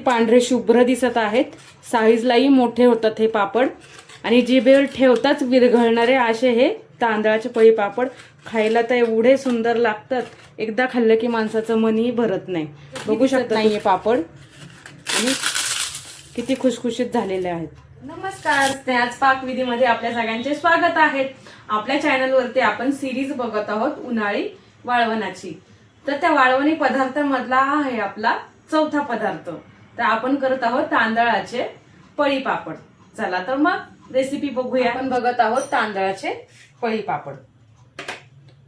पांढरे शुभ्र दिसत आहेत, साईजलाही मोठे होतात हे पापड आणि जिभेवर ठेवताच विरघळणारे असे हे तांदळाचे पळी पापड. खायला तर एवढे सुंदर लागतात, एकदा खाल्लं की माणसाचं मनही भरत नाही. बघू शकता हे पापड आणि किती खुशखुशीत झालेले आहेत. नमस्कार, स्नेहाच पाकविधीमध्ये आपल्या सगळ्यांचे स्वागत आहे. आपल्या चॅनलवरती आपण सिरीज बघत आहोत उन्हाळी वाळवणाची. तर त्या वाळवणी पदार्थामधला हा आहे आपला चौथा पदार्थ. तर आपण करत आहोत तांदळाचे पळी पापड. चला तर मग रेसिपी बघूया. आपण बघत आहोत तांदळाचे पळी पापड.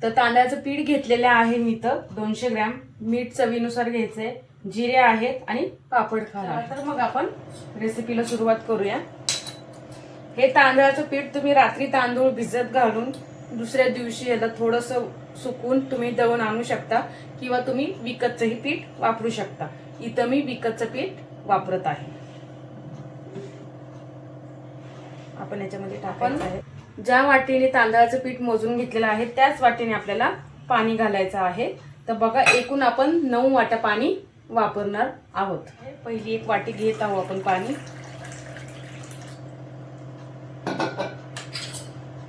तर तांदळाचं पीठ घेतलेले आहे मी तर 200 ग्रॅम. मीठ चवीनुसार घ्यायचंय, जिरे आहेत आणि पापड खारा. तर मग आपण रेसिपीला सुरुवात करूया. हे तांदळाचं पीठ तुम्ही रात्री तांदूळ भिजत घालून दुसऱ्या दिवशी याला थोडंसं सुकून तुम्ही दळून आणू शकता किंवा तुम्ही विकतचंही पीठ वापरू शकता. इथं मी विकतचं पीठ वापरत आहे. आपण याच्यामध्ये टाकायचं आहे. ज्या वाटीने तांदळाचं पीठ मोजून घेतलेलं आहे त्याच वाटीने आपल्याला पाणी घालायचं आहे. तर बघा, एकूण आपण 9 वाट्या पाणी वापरणार आहोत. पहिली एक वाटी घेत आहोत आपण पाणी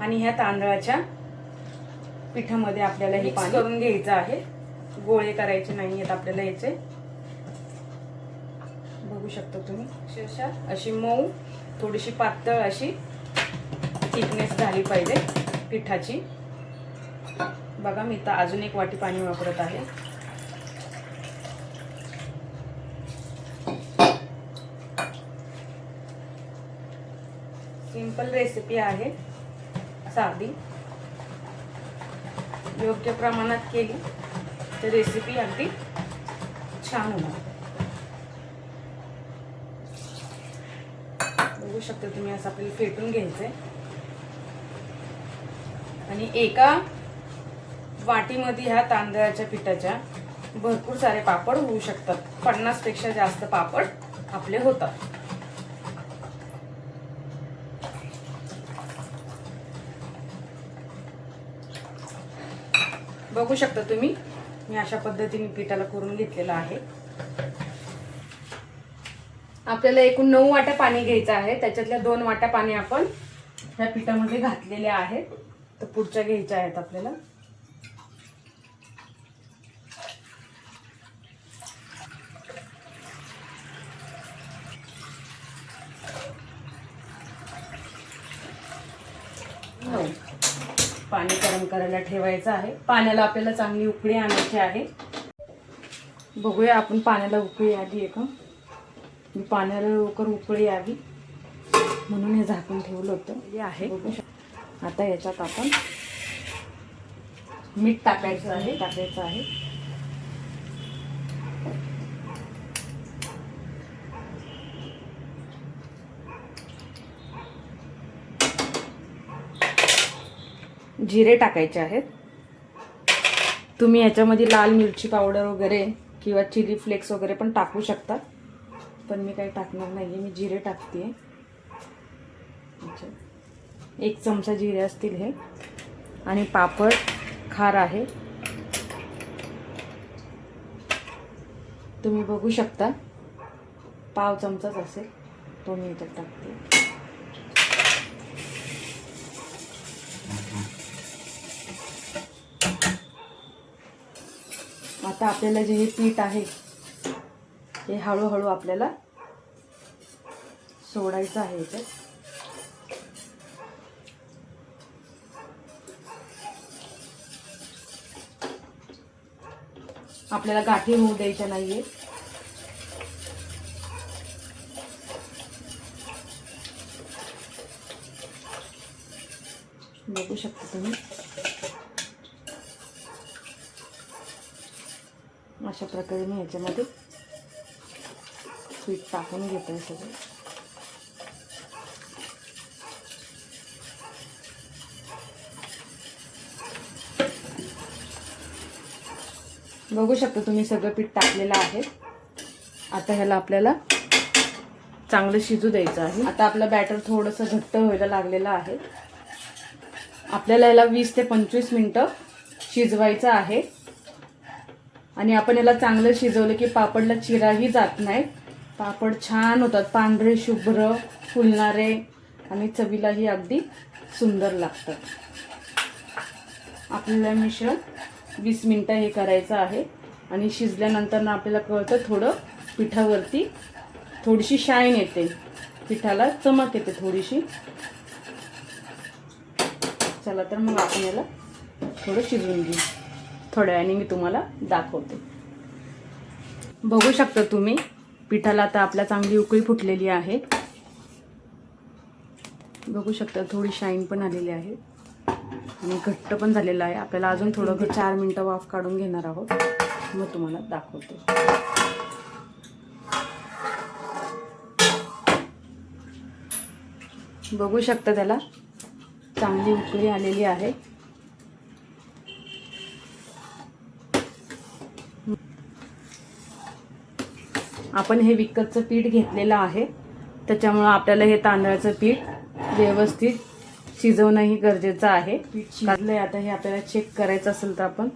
आणि ह्या तांदळाच्या पिठामध्ये आपल्याला हे पाणी करून घ्यायचं आहे. गोळे करायचे नाहीयेत आपल्याला याचे. बघू शकता तुम्ही, अक्षरशः अशी मऊ, थोडीशी पातळ अशी थिकनेस झाली पाहिजे पिठाची. बघा, मी तर अजून एक वाटी पाणी वापरत आहे. सिंपल रेसिपी आहे, साधी. योग्य प्रमाणात केली तर रेसिपी अगदी छान होणार. बघू शकता तुम्ही, असं आपल्याला फेटून घ्यायचंय आणि एका वाटीमध्ये ह्या तांदळाच्या पिठाच्या भरपूर सारे पापड होऊ शकतात. 50 पेक्षा जास्त पापड आपले होतात. बघू शकता तुम्ही, मी अशा पद्धतीने पिठाला करून घेतलेलं आहे. आपल्याला एकूण 9 वाट्या पाणी घ्यायचं आहे. त्याच्यातल्या 2 वाट्या पाणी आपण ह्या पिठामध्ये घातलेले आहेत. तर पुढच्या घ्यायच्या आहेत आपल्याला. पाणी गरम करायला ठेवायचं आहे. पाण्याला आपल्याला चांगली उकळी आणायची आहे. बघूया आपण पाण्याला उकळी आली आहे का. मी पाण्याला लवकर उकळी यावी म्हणून हे झाकून ठेवलं होतं. हे आहे, बघू शकता. आता याच्यात आपण मीठ टाकायचं आहे. जिरे टाकायचे आहेत. तुम्ही याच्यामध्ये लाल मिरची पावडर वगैरे किंवा चिली फ्लेक्स वगैरे पण टाकू शकता, पण मी काही टाकणार नाहीये. मी जिरे टाकते. 1 चमचा जिरे असतील हे. आणि पापड खार आहे, तुम्ही बघू शकता, पाव चमचाच असेल तो मी याच्यात टाकते. आता आपल्याला जे हे पीठ आहे हे हळूहळू आपल्याला सोडायचं आहे याच्यात. आपल्याला गाठी होऊ द्यायच्या नाहीये. बघू शकता तुम्ही, अशा प्रकारे मी याच्यामध्ये पीठ टाकून घेतोय सगळं. बघू शकता तुम्ही, सगळं पीठ टाकलेलं आहे. आता ह्याला आपल्याला चांगलं शिजू द्यायचं आहे. आता आपलं बॅटर थोडंसं घट्ट व्हायला लागलेलं आहे. आपल्याला याला 20 ते 25 मिनिटं शिजवायचं आहे. आणि आपण याला चांगलं शिजवलं की पापडला चिराही जात नाही पापड छान होतात, पांढरे शुभ्र फुलणारे आणि चवीलाही अगदी सुंदर लागतात. आपल्याला मिश्रण 20 मिनिटं हे करायचं आहे आणि शिजल्यानंतर ना आपल्याला कळतं थोडं पिठावरती थोडीशी शाईन येते, पिठाला चमक येते थोडीशी. चला तर मग आपण याला थोडं शिजवून घेऊ. थोड्या वेळाने मी तुम्हाला दाखवते. बघू शकता तुम्ही पिठाला आता आपल्या चांगली उकळी फुटलेली आहे. बघू शकता थोडी शाईन पण आलेली आहे आणि घट्ट पण झालेलं आहे. आपल्याला अजून थोडं 4 मिनिटं वाफ काढून घेणार आहोत, मग तुम्हाला दाखवते. बघू शकता त्याला चांगली उकळी आलेली आहे. आपण हे विकतचं पीठ घेतलेलं आहे, त्याच्यामुळं आपल्याला हे तांदळाचं पीठ व्यवस्थित शिजवणंही गरजेचं आहे. पीठ शिजलंय आता हे आपल्याला चेक करायचं असेल तर आपण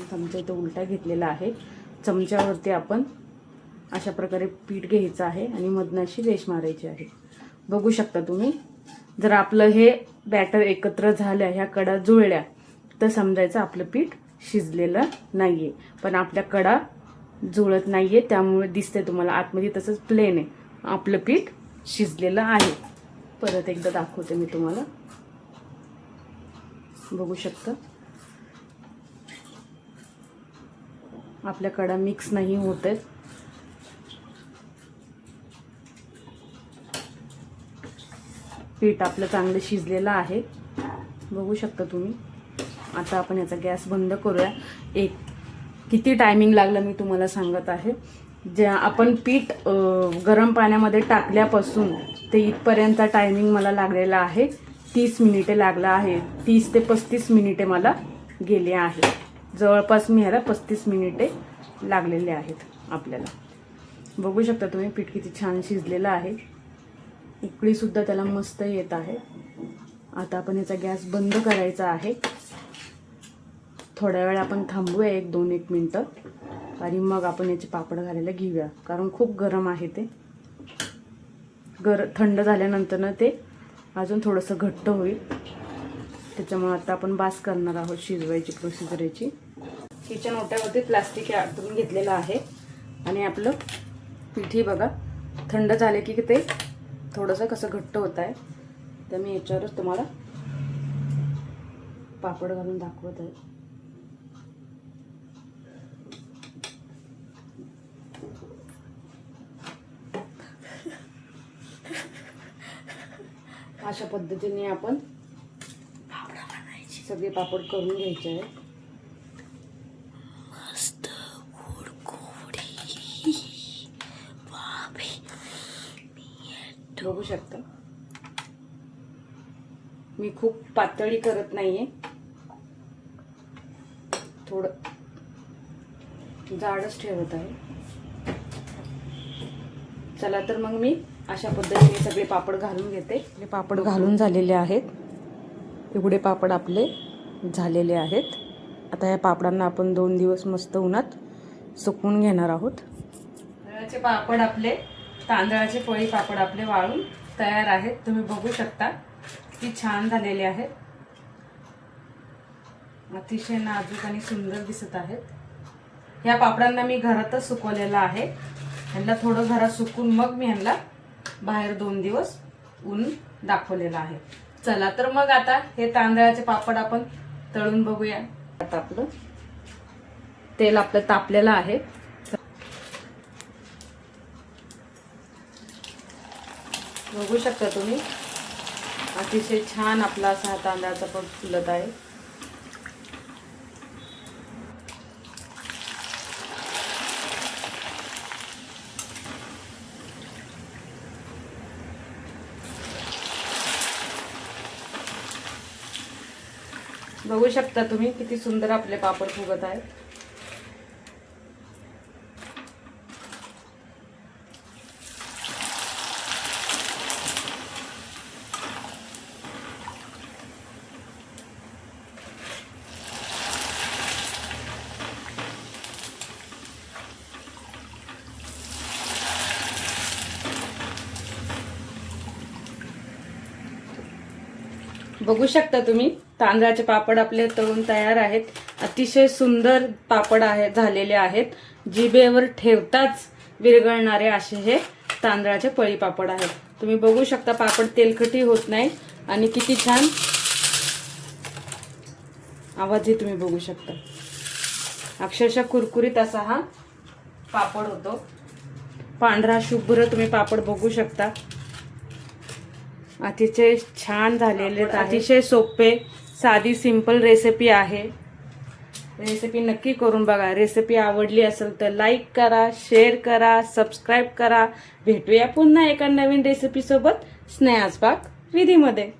चमचा इथं उलटा घेतलेला आहे. चमच्यावरती आपण अशा प्रकारे पीठ घ्यायचं आहे आणि मधनं अशी रेष मारायची आहे. बघू शकता तुम्ही, जर आपलं हे बॅटर एकत्र झालं, ह्या कडा जुळल्या तर समजायचं आपलं पीठ शिजलेलं नाहीये. पण आपल्या कडा जुळत नाहीये, त्यामुळे दिसते तुम्हाला आतमध्ये तसंच प्लेन आहे. आपलं पीठ शिजलेलं आहे. परत एकदा दाखवते मी तुम्हाला. बघू शकता आपल्या कडा मिक्स नाही होत आहेत. पीठ आपलं चांगलं शिजलेलं आहे. बघू शकता तुम्ही. आता आपण याचा गॅस बंद करूया. किती टायमिंग लागला मी तुम्हाला सांगत आहे. ज्या आपण पीठ गरम पाण्यामध्ये टाकल्यापासून ते इथपर्यंत टायमिंग मला लागलेला आहे 30 मिनिटे लागला आहे. 30 ते 35 मिनिटे मला गेले आहे. जवळपास मी ह्याला 35 मिनिटे लागलेले आहेत आपल्याला. बघू शकता तुम्ही पीठ किती छान शिजलेलं आहे. उकळीसुद्धा त्याला मस्त येत आहे. आता आपण याचा गॅस बंद करायचा आहे. थोड्या वेळ आपण थांबूया 1-2 मिनटं आणि मग आपण याचे पापड घालायला घेऊया, कारण खूप गरम आहे ते. थंड झाल्यानंतर ना ते अजून थोडंसं घट्ट होईल. त्याच्यामुळे आता आपण बास करणार आहोत शिजवायची प्रोसिजर याची. किचन ओट्यावरती प्लास्टिक आतून घेतलेलं आहे आणि आपलं पिठी बघा थंड झाले की ते थोडंसं कसं घट्ट होत आहे. तर मी याच्यावरच तुम्हाला पापड घालून दाखवत आहे. अशा पद्धतीने आपण सगळे पापड करून घ्यायचे आहे. मस्त बघू शकता मी खूप पातळी करत नाहीये, थोडं जाडच ठेवत आहे. चला तर मग मी अशा पद्धतीने सगळे पापड घालून घेते. हे पापड घालून झालेले आहेत. एवढे पापड आपले झालेले आहेत. आता या पापडांना आपण 2 दिवस मस्त उन्हात सुकवून घेणार आहोत. तांदळाचे पापड आपले, तांदळाचे पोळी पापड आपले वाळून तयार आहेत. तुम्ही बघू शकता किती छान झालेले आहेत. अतिशय नाजूक आणि सुंदर दिसत आहेत. ह्या पापडांना मी घरातच सुकवलेला आहे. ह्यांना थोडं घरात सुकून मग मी ह्यांना बाहेर 2 दिवस ऊन दाखवलेलं आहे. चला तर मग आता हे तांदळाचे पापड आपण तळून बघूया. आता आपलं तेल आपलं तापलेलं आहे. बघू शकता तुम्ही अतिशय छान आपला असा तांदळाचा पड फुलत आहे. बघू शकता तुम्ही किती सुंदर आपले पापड फुगत आहेत. बघू शकता तुम्ही तांदळाचे पापड आपले तळून तयार आहेत. अतिशय सुंदर पापड झालेले आहेत. जिभेवर ठेवताच विरघळणारे असे हे तांदळाचे पळी पापड आहेत. तुम्ही बघू शकता पापड तेलकटी होत नाही आणि किती छान आवाजही तुम्ही बघू शकता. अक्षरशः कुरकुरीत असा हा पापड होतो. पांढरा शुभ्र तुम्ही पापड बघू शकता. अतिशय छान झालेले, अतिशय सोपे साधी सिंपल रेसिपी आहे. रेसिपी नक्की करून बघा. रेसिपी आवडली असेल तर लाईक करा, शेअर करा, सबस्क्राईब करा. भेटूया पुन्हा एका नवीन रेसिपी सोबत स्नेहास पाक विधीमध्ये.